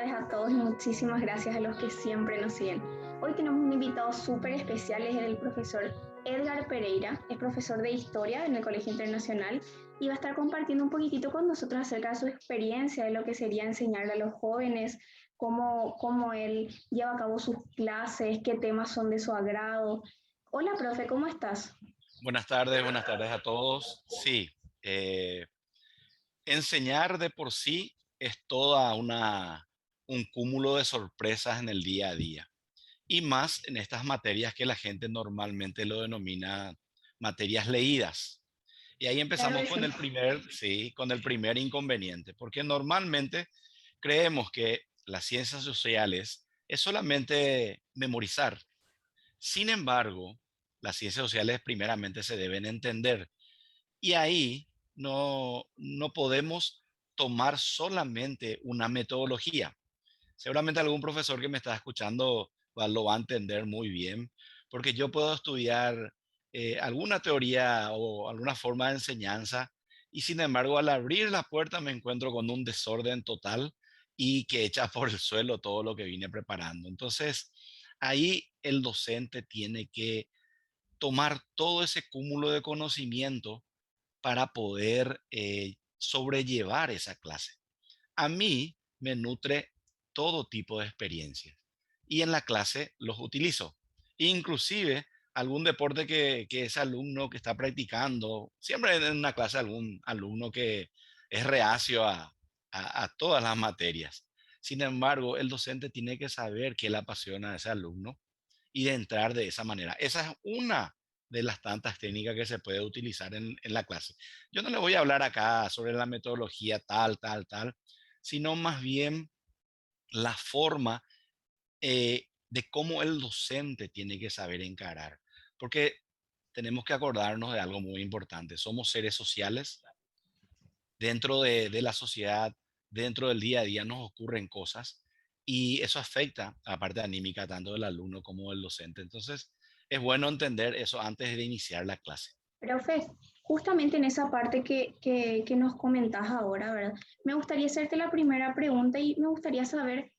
tardes a todos y muchísimas gracias a los que siempre nos siguen. Hoy tenemos un invitado súper especial, es el profesor Edgar Pereira, es profesor de Historia en el Colegio Internacional y va a estar compartiendo un poquitito con nosotros acerca de su experiencia, de lo que sería enseñar a los jóvenes, cómo él lleva a cabo sus clases, qué temas son de su agrado. Hola, profe, ¿cómo estás? Buenas tardes a todos. Sí, eh, enseñar de por sí es un cúmulo de sorpresas en el día a día. Y más en estas materias que la gente normalmente lo denomina materias leídas. Y ahí Claro empezamos que sí. con el primer inconveniente, porque normalmente creemos que las ciencias sociales es solamente memorizar. Sin embargo, las ciencias sociales primeramente se deben entender. Y ahí no podemos tomar solamente una metodología. Seguramente algún profesor que me está escuchando lo va a entender muy bien, porque yo puedo estudiar alguna teoría o alguna forma de enseñanza y sin embargo al abrir la puerta me encuentro con un desorden total y que echa por el suelo todo lo que vine preparando. Entonces, ahí el docente tiene que tomar todo ese cúmulo de conocimiento para poder sobrellevar esa clase. A mí me nutre todo tipo de experiencias y en la clase los utilizo. Inclusive algún deporte que ese alumno que está practicando, siempre en una clase algún alumno que es reacio a todas las materias. Sin embargo, el docente tiene que saber qué le apasiona a ese alumno y de entrar de esa manera. Esa es una de las tantas técnicas que se puede utilizar en la clase. Yo no le voy a hablar acá sobre la metodología tal, sino más bien la forma de cómo el docente tiene que saber encarar. Porque tenemos que acordarnos de algo muy importante. Somos seres sociales. Dentro de la sociedad, dentro del día a día nos ocurren cosas y eso afecta a la parte anímica tanto del alumno como del docente. Entonces, es bueno entender eso antes de iniciar la clase. Profe, justamente en esa parte que nos comentas ahora, ¿verdad? Me gustaría hacerte la primera pregunta y me gustaría saber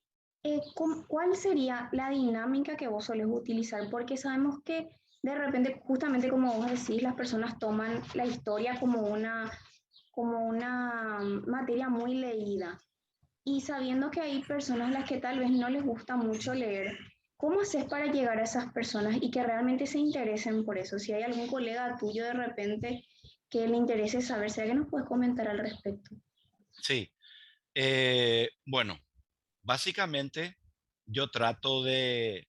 cuál sería la dinámica que vos solés utilizar, porque sabemos que de repente, justamente como vos decís, las personas toman la historia como una materia muy leída. Y sabiendo que hay personas a las que tal vez no les gusta mucho leer, ¿cómo haces para llegar a esas personas y que realmente se interesen por eso? Si hay algún colega tuyo de repente que le interese saber, ¿será que nos puedes comentar al respecto? Sí, bueno, básicamente yo trato de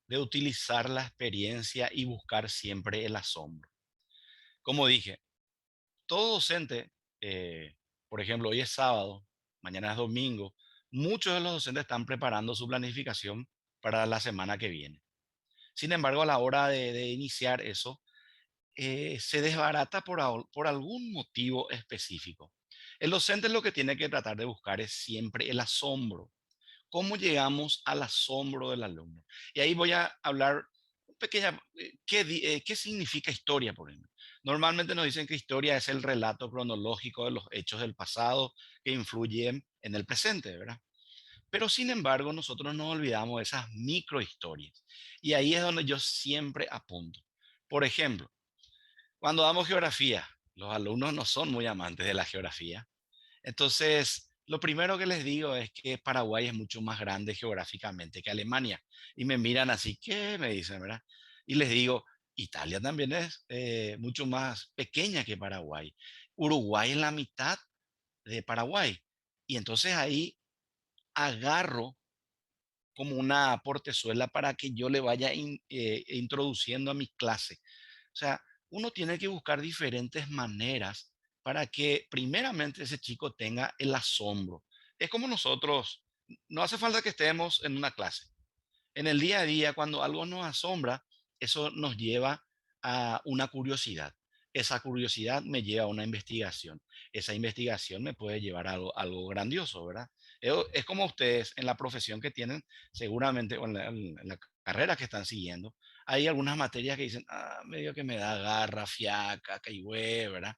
utilizar la experiencia y buscar siempre el asombro. Como dije, todo docente, por ejemplo, hoy es sábado, mañana es domingo, muchos de los docentes están preparando su planificación para la semana que viene. Sin embargo, a la hora de iniciar eso, se desbarata por algún motivo específico. El docente lo que tiene que tratar de buscar es siempre el asombro. ¿Cómo llegamos al asombro del alumno? Y ahí voy a hablar pequeña, ¿qué significa historia, por ejemplo? Normalmente nos dicen que historia es el relato cronológico de los hechos del pasado que influyen en el presente, ¿verdad? Pero sin embargo, nosotros nos olvidamos de esas microhistorias. Y ahí es donde yo siempre apunto. Por ejemplo, cuando damos geografía, los alumnos no son muy amantes de la geografía. Entonces, lo primero que les digo es que Paraguay es mucho más grande geográficamente que Alemania. Y me miran así, ¿qué? Me dicen, ¿verdad? Y les digo, Italia también es mucho más pequeña que Paraguay. Uruguay es la mitad de Paraguay. Y entonces ahí agarro como una portezuela para que yo le vaya introduciendo a mi clase. O sea, uno tiene que buscar diferentes maneras para que primeramente ese chico tenga el asombro. Es como nosotros, no hace falta que estemos en una clase. En el día a día, cuando algo nos asombra, eso nos lleva a una curiosidad. Esa curiosidad me lleva a una investigación. Esa investigación me puede llevar a algo grandioso, ¿verdad? Es como ustedes en la profesión que tienen, seguramente, o en la carrera que están siguiendo, hay algunas materias que dicen, medio que me da garra, fiaca, caigüe, ¿verdad?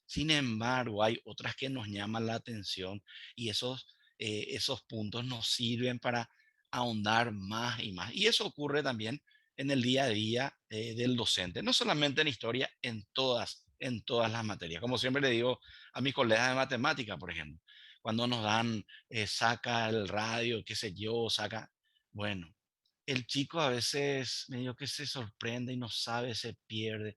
Sin embargo, hay otras que nos llaman la atención y esos esos puntos nos sirven para ahondar más y más. Y eso ocurre también en el día a día del docente, no solamente en historia, en todas las materias. Como siempre le digo a mis colegas de matemática, por ejemplo, cuando nos dan, saca el radio, qué sé yo, saca, bueno, el chico a veces medio que se sorprende y no sabe, se pierde.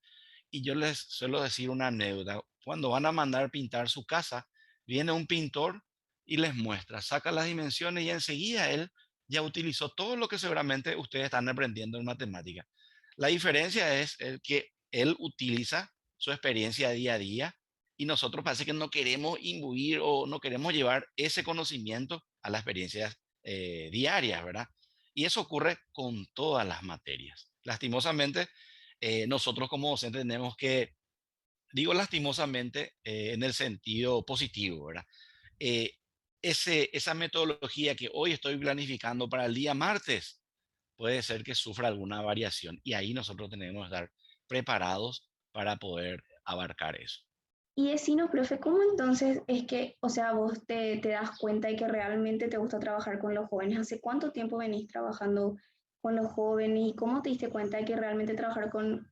Y yo les suelo decir una anécdota. Cuando van a mandar pintar su casa, viene un pintor y les muestra, saca las dimensiones y enseguida él ya utilizó todo lo que seguramente ustedes están aprendiendo en matemática. La diferencia es el que él utiliza su experiencia día a día y nosotros parece que no queremos imbuir o no queremos llevar ese conocimiento a las experiencias diarias, ¿verdad? Y eso ocurre con todas las materias. Lastimosamente, nosotros como docentes tenemos que, digo lastimosamente, en el sentido positivo, ¿verdad? Eh, esa metodología que hoy estoy planificando para el día martes puede ser que sufra alguna variación y ahí nosotros tenemos que estar preparados para poder abarcar eso. Y decinos, profe, ¿cómo entonces es que, o sea, vos te das cuenta de que realmente te gusta trabajar con los jóvenes? ¿Hace cuánto tiempo venís trabajando con los jóvenes y cómo te diste cuenta de que realmente trabajar con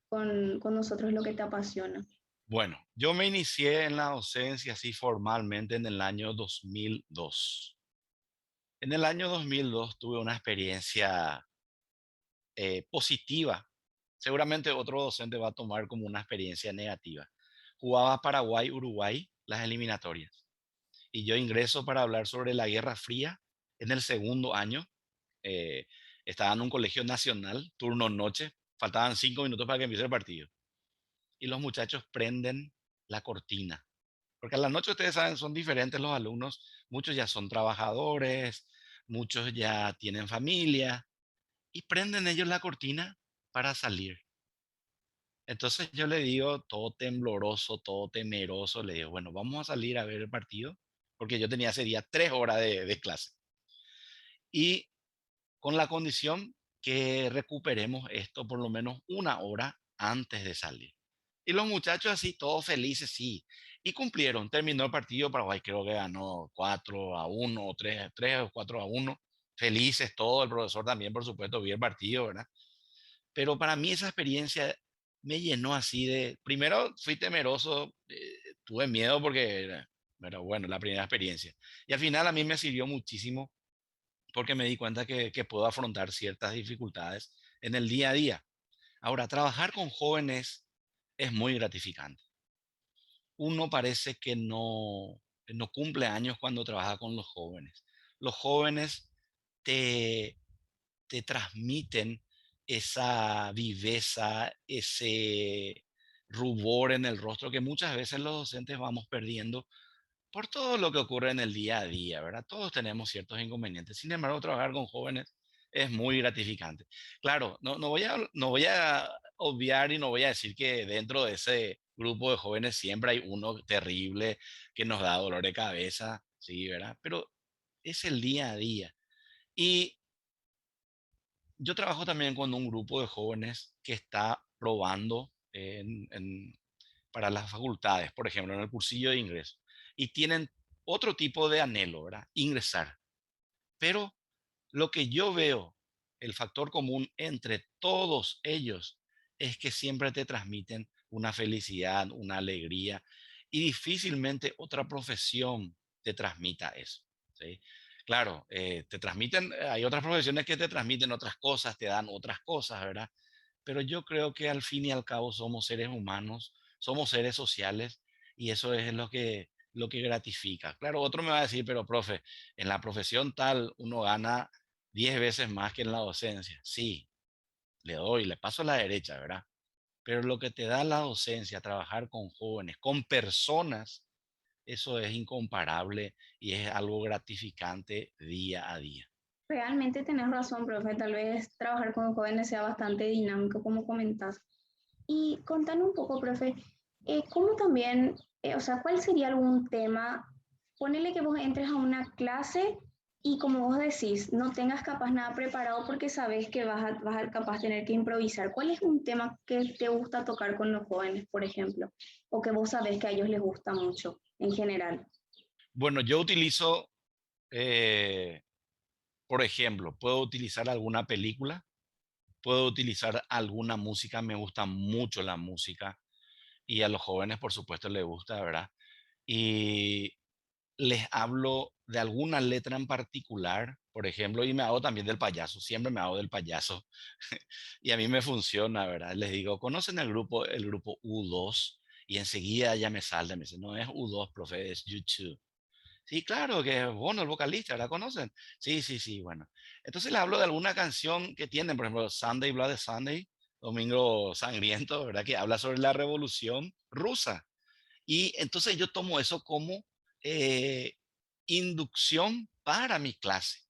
nosotros es lo que te apasiona? Bueno, yo me inicié en la docencia así formalmente en el año 2002. En el año 2002 tuve una experiencia positiva. Seguramente otro docente va a tomar como una experiencia negativa. Jugaba Paraguay-Uruguay las eliminatorias y yo ingreso para hablar sobre la Guerra Fría en el segundo año. eh, Estaba en un colegio nacional, turno noche, faltaban 5 minutos para que empiece el partido. Y los muchachos prenden la cortina. Porque a la noche ustedes saben, son diferentes los alumnos. Muchos ya son trabajadores, muchos ya tienen familia y prenden ellos la cortina para salir. Entonces yo le digo, todo tembloroso, todo temeroso, le digo, bueno, vamos a salir a ver el partido, porque yo tenía ese día 3 horas de clase. Y con la condición que recuperemos esto por lo menos 1 hora antes de salir. Y los muchachos así, todos felices, sí. Y cumplieron, terminó el partido, Paraguay creo que ganó 4-1 o 3 o 4-1. Felices todos, el profesor también, por supuesto, vio el partido, ¿verdad? Pero para mí esa experiencia me llenó así de, primero fui temeroso, tuve miedo porque era bueno, la primera experiencia. Y al final a mí me sirvió muchísimo porque me di cuenta que puedo afrontar ciertas dificultades en el día a día. Ahora, trabajar con jóvenes es muy gratificante. Uno parece que no cumple años cuando trabaja con los jóvenes. Los jóvenes te, te transmiten esa viveza, ese rubor en el rostro que muchas veces los docentes vamos perdiendo por todo lo que ocurre en el día a día, ¿verdad? Todos tenemos ciertos inconvenientes. Sin embargo, trabajar con jóvenes es muy gratificante. Claro, no voy a obviar y no voy a decir que dentro de ese grupo de jóvenes siempre hay uno terrible que nos da dolor de cabeza, sí, ¿verdad? Pero es el día a día. Y yo trabajo también con un grupo de jóvenes que está probando para las facultades, por ejemplo, en el cursillo de ingreso, y tienen otro tipo de anhelo, ¿verdad? Ingresar. Pero lo que yo veo, el factor común entre todos ellos, es que siempre te transmiten una felicidad, una alegría, y difícilmente otra profesión te transmita eso, ¿sí? Claro, te transmiten, hay otras profesiones que te transmiten otras cosas, te dan otras cosas, ¿verdad? Pero yo creo que al fin y al cabo somos seres humanos, somos seres sociales y eso es lo que gratifica. Claro, otro me va a decir, pero profe, en la profesión tal uno gana 10 veces más que en la docencia. Sí, le doy, le paso a la derecha, ¿verdad? Pero lo que te da la docencia, trabajar con jóvenes, con personas, eso es incomparable y es algo gratificante día a día. Realmente tenés razón, profe. Tal vez trabajar con jóvenes sea bastante dinámico, como comentás. Y contanos un poco, profe, ¿cómo también, o sea, cuál sería algún tema? Ponele que vos entres a una clase y como vos decís, no tengas capaz nada preparado porque sabes que vas a capaz tener que improvisar. ¿Cuál es un tema que te gusta tocar con los jóvenes, por ejemplo? O que vos sabés que a ellos les gusta mucho en general. Bueno, yo utilizo Eh, por ejemplo, puedo utilizar alguna película, puedo utilizar alguna música, me gusta mucho la música y a los jóvenes, por supuesto, les gusta, ¿verdad? Y les hablo de alguna letra en particular, por ejemplo, y me hago también del payaso, siempre me hago del payaso. Y a mí me funciona, ¿verdad? Les digo, ¿conocen el grupo U2? Y enseguida ya me salta, me dice, no es U2, profe, es YouTube. Sí, claro, que es Bono, el vocalista, ¿la conocen? Sí, sí, sí, bueno. Entonces les hablo de alguna canción que tienen, por ejemplo, Sunday, Bloody Sunday, Domingo Sangriento, ¿verdad? Que habla sobre la revolución rusa. Y entonces yo tomo eso como eh, inducción para mi clase.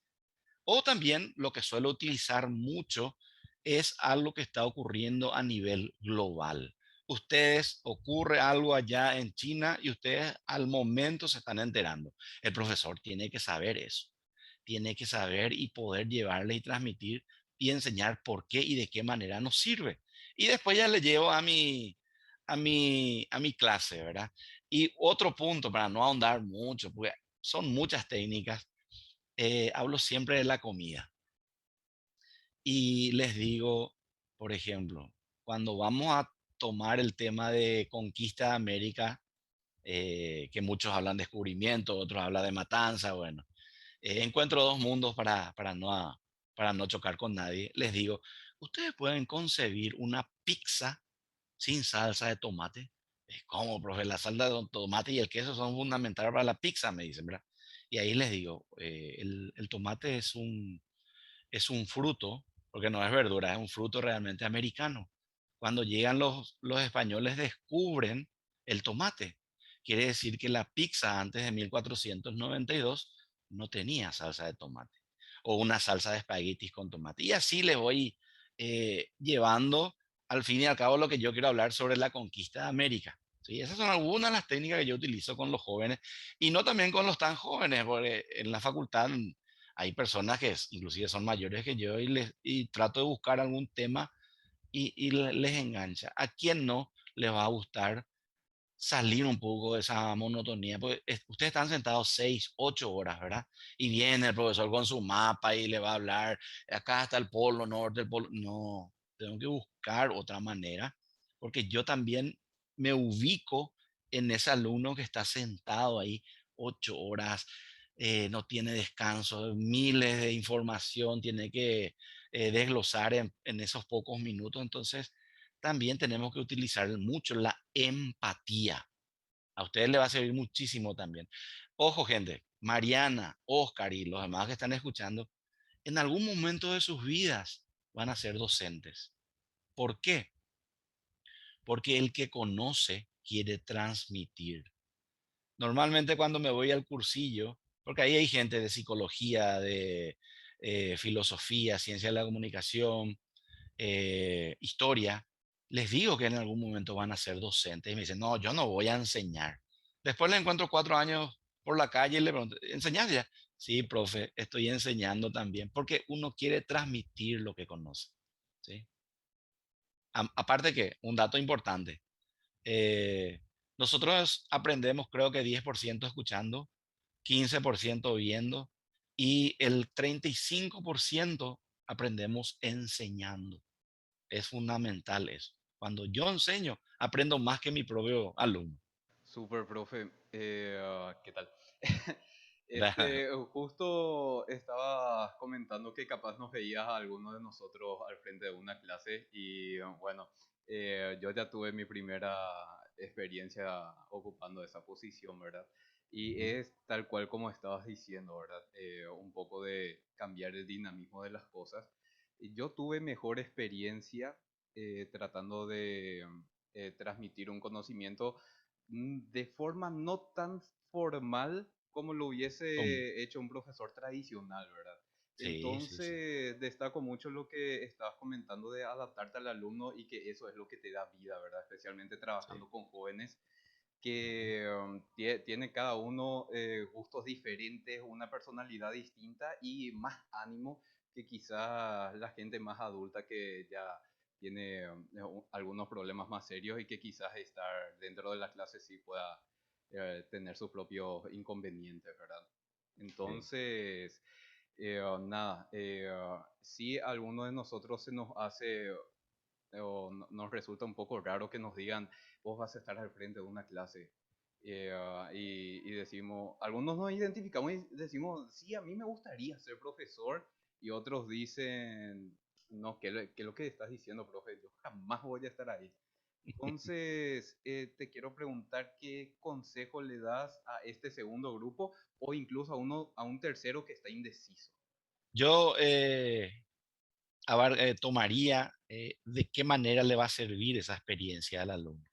O también lo que suelo utilizar mucho es algo que está ocurriendo a nivel global. Ustedes ocurre algo allá en China y ustedes al momento se están enterando. El profesor tiene que saber eso, tiene que saber y poder llevarle y transmitir y enseñar por qué y de qué manera nos sirve. Y después ya le llevo a mi clase, ¿verdad? Y otro punto para no ahondar mucho, porque son muchas técnicas, hablo siempre de la comida. Y les digo, por ejemplo, cuando vamos a tomar el tema de conquista de América, que muchos hablan de descubrimiento, otros hablan de matanza, bueno, encuentro dos mundos para no chocar con nadie. Les digo, ustedes pueden concebir una pizza sin salsa de tomate. ¿Cómo, profe? La salsa de tomate y el queso son fundamentales para la pizza, me dicen, ¿verdad? Y ahí les digo, el tomate es un fruto, porque no es verdura, es un fruto realmente americano. Cuando llegan los españoles descubren el tomate. Quiere decir que la pizza antes de 1492 no tenía salsa de tomate o una salsa de espaguetis con tomate. Y así les voy llevando al fin y al cabo lo que yo quiero hablar sobre la conquista de América. ¿Sí? Esas son algunas de las técnicas que yo utilizo con los jóvenes y no también con los tan jóvenes, porque en la facultad hay personas que inclusive son mayores que yo y trato de buscar algún tema y les engancha. ¿A quién no les va a gustar salir un poco de esa monotonía? Porque ustedes están sentados 6, 8 horas, ¿verdad? Y viene el profesor con su mapa y le va a hablar, acá está el polo norte, el polo... No, tengo que buscar otra manera, porque yo también me ubico en ese alumno que está sentado ahí 8 horas, no tiene descanso, miles de información, tiene que desglosar en esos pocos minutos. Entonces, también tenemos que utilizar mucho la empatía. A ustedes les va a servir muchísimo también. Ojo, gente, Mariana, Oscar y los demás que están escuchando, en algún momento de sus vidas van a ser docentes. ¿Por qué? Porque el que conoce quiere transmitir. Normalmente cuando me voy al cursillo, porque ahí hay gente de psicología, de filosofía, ciencia de la comunicación, historia, les digo que en algún momento van a ser docentes y me dicen, no, yo no voy a enseñar. Después le encuentro 4 años por la calle y le pregunto, ¿enseñas ya? Sí, profe, estoy enseñando también, porque uno quiere transmitir lo que conoce. ¿Sí? Aparte que, un dato importante, eh, nosotros aprendemos creo que 10% escuchando, 15% viendo y el 35% aprendemos enseñando. Es fundamental eso. Cuando yo enseño, aprendo más que mi propio alumno. Super, profe. ¿Qué tal? Justo estabas comentando que capaz nos veías a alguno de nosotros al frente de una clase y bueno, yo ya tuve mi primera experiencia ocupando esa posición, ¿verdad? Y Ujú. es tal cual como estabas diciendo, ¿verdad? Un poco de cambiar el dinamismo de las cosas. Y yo tuve mejor experiencia tratando de transmitir un conocimiento de forma no tan formal como lo ¿Cómo? hubiese hecho un profesor tradicional, ¿verdad? Sí, sí, sí. Entonces, destaco mucho lo que estabas comentando de adaptarte al alumno y que eso es lo que te da vida, ¿verdad? Especialmente Sí. trabajando con jóvenes Ujú. que tiene cada uno gustos diferentes, una personalidad distinta y más ánimo que quizás la gente más adulta que ya tiene algunos problemas más serios y que quizás estar dentro de la clase sí pueda tener sus propios inconvenientes, ¿verdad? Sí. Entonces, nada, si a alguno de nosotros se nos hace nos resulta un poco raro que nos digan, vos vas a estar al frente de una clase. Y decimos, algunos nos identificamos y decimos, sí, a mí me gustaría ser profesor. Y otros dicen, no, ¿qué es lo que estás diciendo, profe? Yo jamás voy a estar ahí. Entonces, te quiero preguntar qué consejo le das a este segundo grupo o incluso a un tercero que está indeciso. Yo tomaría de qué manera le va a servir esa experiencia al alumno.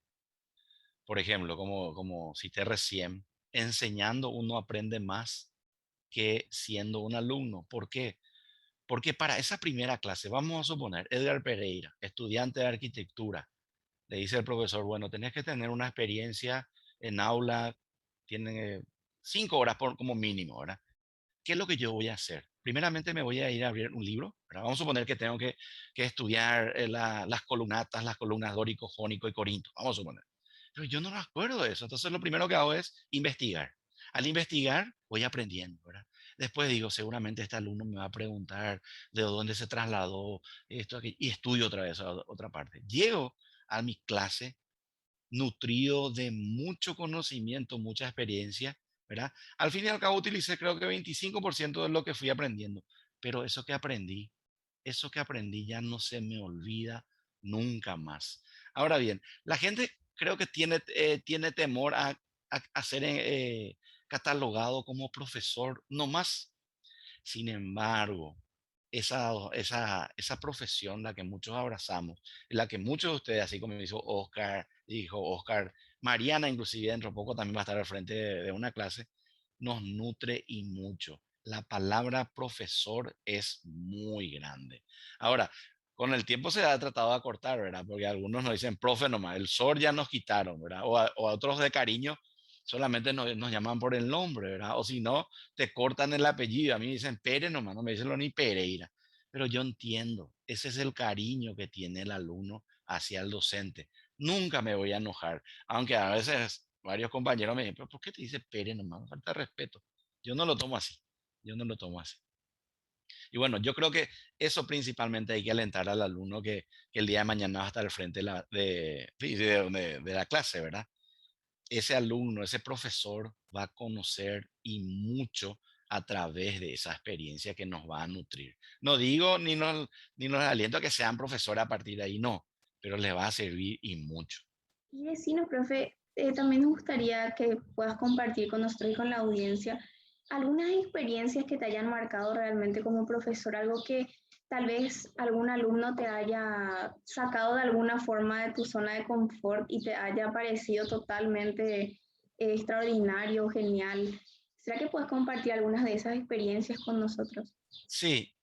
Por ejemplo, como cité recién, enseñando uno aprende más que siendo un alumno. ¿Por qué? Porque para esa primera clase, vamos a suponer, Edgar Pereira, estudiante de arquitectura, le dice el profesor, bueno, tenés que tener una experiencia en aula, tiene 5 horas como mínimo, ¿verdad? ¿Qué es lo que yo voy a hacer? Primeramente me voy a ir a abrir un libro, ¿verdad? Vamos a suponer que tengo que estudiar las columnatas, las columnas dórico, jónico y corinto, vamos a suponer. Pero yo no me acuerdo de eso, entonces lo primero que hago es investigar. Al investigar voy aprendiendo, ¿verdad? Después digo, seguramente este alumno me va a preguntar de dónde se trasladó, esto, aquí, y estudio otra vez a otra parte. Llego a mi clase nutrido de mucho conocimiento, mucha experiencia, ¿verdad? Al fin y al cabo utilicé creo que 25% de lo que fui aprendiendo, pero eso que aprendí ya no se me olvida nunca más. Ahora bien, la gente creo que tiene temor a ser catalogado como profesor, no más. Sin embargo, esa profesión, la que muchos abrazamos, la que muchos de ustedes, así como dijo Oscar, Mariana inclusive dentro de poco también va a estar al frente de una clase, nos nutre y mucho. La palabra profesor es muy grande. Ahora, con el tiempo se ha tratado de acortar, ¿verdad? Porque algunos nos dicen profe nomás, el sor ya nos quitaron, ¿verdad? O a otros de cariño solamente nos llaman por el nombre, ¿verdad? O si no, te cortan el apellido. A mí me dicen Pérez nomás, no me dicen ni Pereira. Pero yo entiendo, ese es el cariño que tiene el alumno hacia el docente. Nunca me voy a enojar, aunque a veces varios compañeros me dicen, pero ¿por qué te dice Pérez nomás? Falta de respeto. Yo no lo tomo así, yo no lo tomo así. Y bueno, yo creo que eso principalmente hay que alentar al alumno que el día de mañana va a estar al frente de la clase, ¿verdad? Ese alumno, ese profesor va a conocer y mucho a través de esa experiencia que nos va a nutrir. No digo ni nos aliento a que sean profesores a partir de ahí, no, pero les va a servir y mucho. Y decimos, profe, también nos gustaría que puedas compartir con nosotros y con la audiencia algunas experiencias que te hayan marcado realmente como profesor, algo que tal vez algún alumno te haya sacado de alguna forma de tu zona de confort y te haya parecido totalmente extraordinario, genial. ¿Será que puedes compartir algunas de esas experiencias con nosotros? Sí,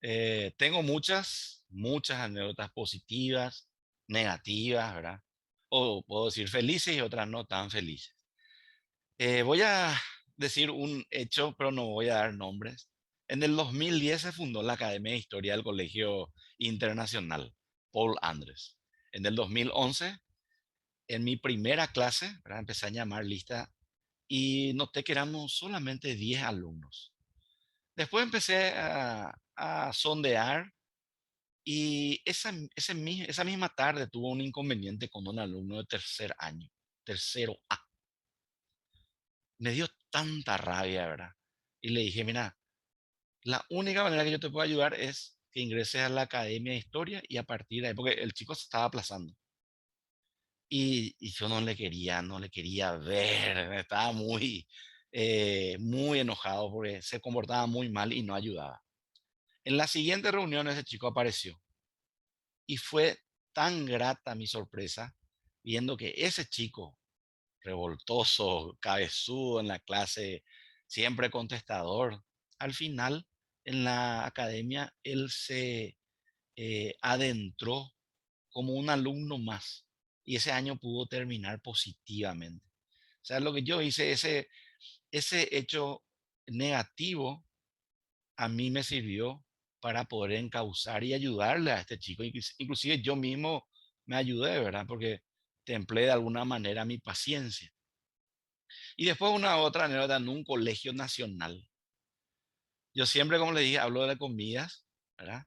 tengo muchas anécdotas positivas, negativas, ¿verdad? O puedo decir felices y otras no tan felices. Voy a decir un hecho, pero no voy a dar nombres. En el 2010 se fundó la Academia de Historia del Colegio Internacional Paul Andrés. En el 2011, en mi primera clase, ¿verdad? Empecé a llamar lista y noté que éramos solamente 10 alumnos. Después empecé a sondear y esa misma tarde tuve un inconveniente con un alumno de tercer año, tercero A. Me dio tanta rabia, ¿verdad? Y le dije, mira, la única manera que yo te puedo ayudar es que ingreses a la Academia de Historia y a partir de ahí, porque el chico se estaba aplazando. Y yo no le quería ver, estaba muy enojado porque se comportaba muy mal y no ayudaba. En la siguiente reunión ese chico apareció y fue tan grata mi sorpresa viendo que ese chico revoltoso, cabezudo en la clase, siempre contestador. Al final, en la academia, él se adentró como un alumno más y ese año pudo terminar positivamente. O sea, lo que yo hice, ese hecho negativo a mí me sirvió para poder encauzar y ayudarle a este chico. Inclusive yo mismo me ayudé, ¿verdad? Porque templé de alguna manera mi paciencia. Y después una otra anécdota en un colegio nacional. yo siempre, como le dije, hablo de comidas, ¿verdad?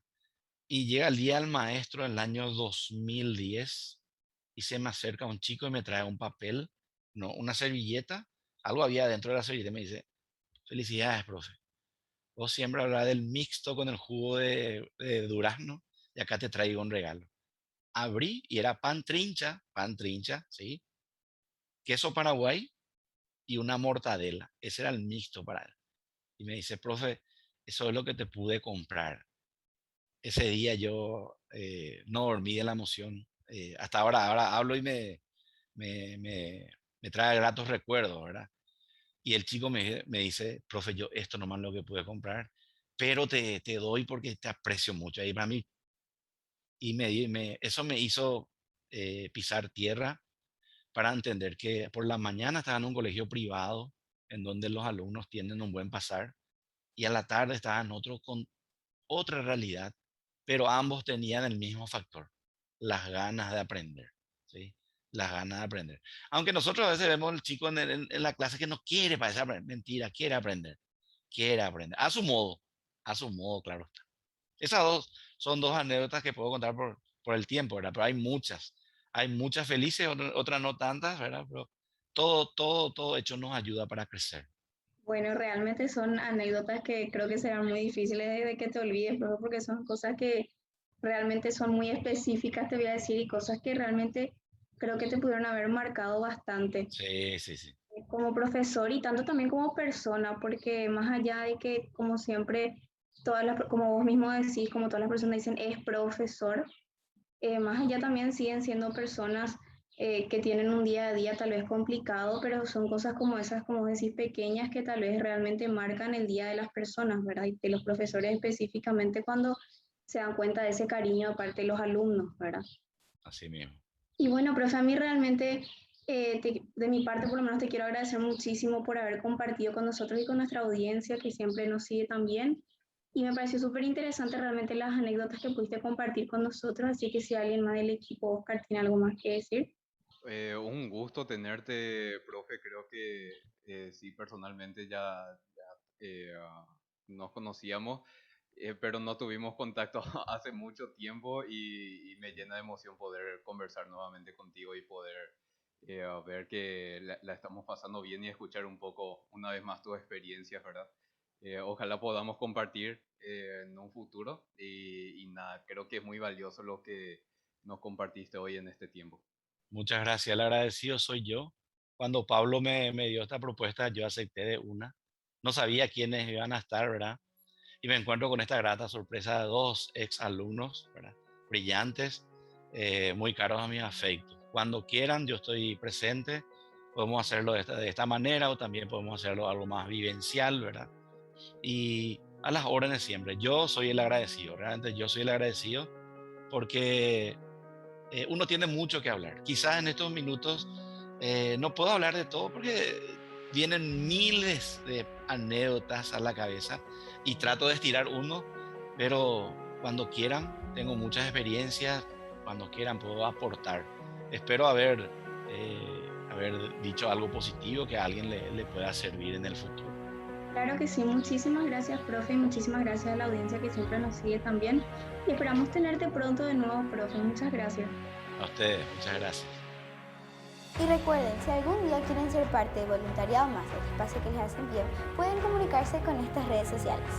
Y llega el día del maestro en el año 2010 y se me acerca un chico y me trae un papel, no, una servilleta, algo había dentro de la servilleta y me dice, felicidades, profe. Vos siempre hablas del mixto con el jugo de durazno y acá te traigo un regalo. Abrí y era pan trincha, ¿sí? Queso paraguay y una mortadela. Ese era el mixto para él. Y me dice, profe, eso es lo que te pude comprar. Ese día yo no dormí de la emoción. Hasta ahora hablo y me, me, me trae gratos recuerdos, ¿verdad? Y el chico me dice, profe, yo esto nomás es lo que pude comprar, pero te doy porque te aprecio mucho. Y para mí, eso me hizo pisar tierra para entender que por la mañana estaba en un colegio privado en donde los alumnos tienen un buen pasar y a la tarde estaba en otro con otra realidad, pero ambos tenían el mismo factor, las ganas de aprender, ¿sí? Las ganas de aprender. Aunque nosotros a veces vemos al chico en la clase que no quiere parecer aprender, mentira, quiere aprender, a su modo, claro está. Esas dos son dos anécdotas que puedo contar por el tiempo, ¿verdad? Pero hay muchas felices, otras no tantas, ¿verdad? Pero todo hecho nos ayuda para crecer. Bueno, realmente son anécdotas que creo que serán muy difíciles de que te olvides, profe, porque son cosas que realmente son muy específicas, te voy a decir, y cosas que realmente creo que te pudieron haber marcado bastante Sí, sí, sí. como profesor y tanto también como persona, porque más allá de que, como siempre, como vos mismo decís, como todas las personas dicen, es profesor, más allá también siguen siendo personas que tienen un día a día tal vez complicado, pero son cosas como esas, como decís, pequeñas que tal vez realmente marcan el día de las personas, ¿verdad? Y de los profesores específicamente cuando se dan cuenta de ese cariño aparte de los alumnos, ¿verdad? Así mismo. Y bueno, profe, a mí realmente, de mi parte por lo menos te quiero agradecer muchísimo por haber compartido con nosotros y con nuestra audiencia que siempre nos sigue también. Y me pareció súper interesante realmente las anécdotas que pudiste compartir con nosotros, así que si alguien más del equipo, Oscar, tiene algo más que decir. Un gusto tenerte, profe. Creo que sí, personalmente ya nos conocíamos, pero no tuvimos contacto hace mucho tiempo y me llena de emoción poder conversar nuevamente contigo y poder ver que la estamos pasando bien y escuchar un poco una vez más tus experiencias, ¿verdad? Ojalá podamos compartir en un futuro y nada, creo que es muy valioso lo que nos compartiste hoy en este tiempo. Muchas gracias. El agradecido soy yo. Cuando Pablo me dio esta propuesta, yo acepté de una. No sabía quiénes iban a estar, ¿verdad? Y me encuentro con esta grata sorpresa de dos ex alumnos, ¿verdad? Brillantes, muy caros a mis afectos. Cuando quieran, yo estoy presente. Podemos hacerlo de esta manera o también podemos hacerlo algo más vivencial, ¿verdad? Y a las órdenes siempre. Yo soy el agradecido, realmente yo soy el agradecido porque uno tiene mucho que hablar. Quizás en estos minutos no puedo hablar de todo porque vienen miles de anécdotas a la cabeza y trato de estirar uno, pero cuando quieran, tengo muchas experiencias, cuando quieran puedo aportar. Espero haber dicho algo positivo que a alguien le pueda servir en el futuro. Claro que sí, muchísimas gracias, profe, y muchísimas gracias a la audiencia que siempre nos sigue también. Y esperamos tenerte pronto de nuevo, profe. Muchas gracias. A ustedes, muchas gracias. Y recuerden, si algún día quieren ser parte de Voluntariado Más, el espacio que les hacen bien, pueden comunicarse con estas redes sociales.